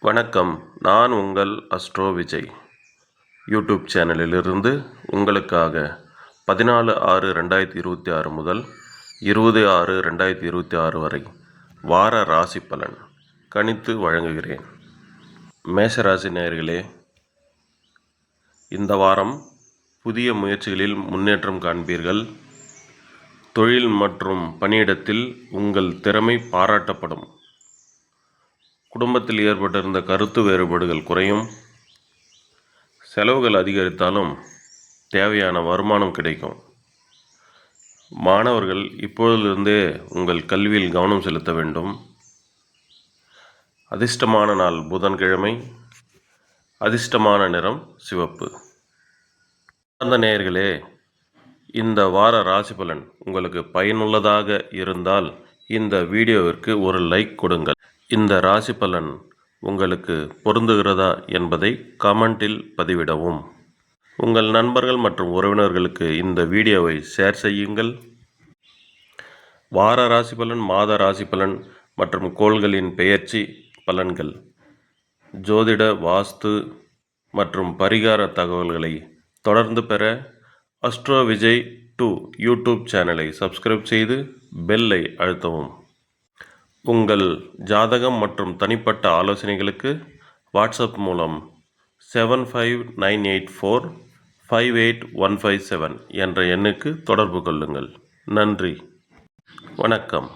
வணக்கம். நான் உங்கள் அஸ்ட்ரோ விஜய். யூடியூப் சேனலிலிருந்து உங்களுக்காக 14/6/2026 முதல் 20/6/2026 வரை வார ராசி பலன் கணித்து வழங்குகிறேன். மேஷராசி நேயர்களே, இந்த வாரம் புதிய முயற்சிகளில் முன்னேற்றம் காண்பீர்கள். தொழில் மற்றும் பணியிடத்தில் உங்கள் திறமை பாராட்டப்படும். குடும்பத்தில் ஏற்பட்டிருந்த கருத்து வேறுபாடுகள் குறையும். செலவுகள் அதிகரித்தாலும் தேவையான வருமானம் கிடைக்கும். மாணவர்கள் இப்பொழுதிலிருந்தே உங்கள் கல்வியில் கவனம் செலுத்த வேண்டும். அதிர்ஷ்டமான நாள் புதன்கிழமை. அதிர்ஷ்டமான நிறம் சிவப்பு. அந்த நேயர்களே, இந்த வார ராசி பலன் உங்களுக்கு பயனுள்ளதாக இருந்தால் இந்த வீடியோவிற்கு ஒரு லைக் கொடுங்கள். இந்த ராசி பலன் உங்களுக்கு பொருந்துகிறதா என்பதை கமெண்டில் பதிவிடவும். உங்கள் நண்பர்கள் மற்றும் உறவினர்களுக்கு இந்த வீடியோவை ஷேர் செய்யுங்கள். வார ராசி பலன், மாத ராசி பலன் மற்றும் கோள்களின் பெயர்ச்சி பலன்கள், ஜோதிட, வாஸ்து மற்றும் பரிகார தகவல்களை தொடர்ந்து பெற அஸ்ட்ரோ விஜய் 2 யூடியூப் சேனலை சப்ஸ்கிரைப் செய்து பெல்லை அழுத்தவும். உங்கள் ஜாதகம் மற்றும் தனிப்பட்ட ஆலோசனைகளுக்கு வாட்ஸ்அப் மூலம் 7598458157 என்ற எண்ணுக்கு தொடர்பு கொள்ளுங்கள். நன்றி, வணக்கம்.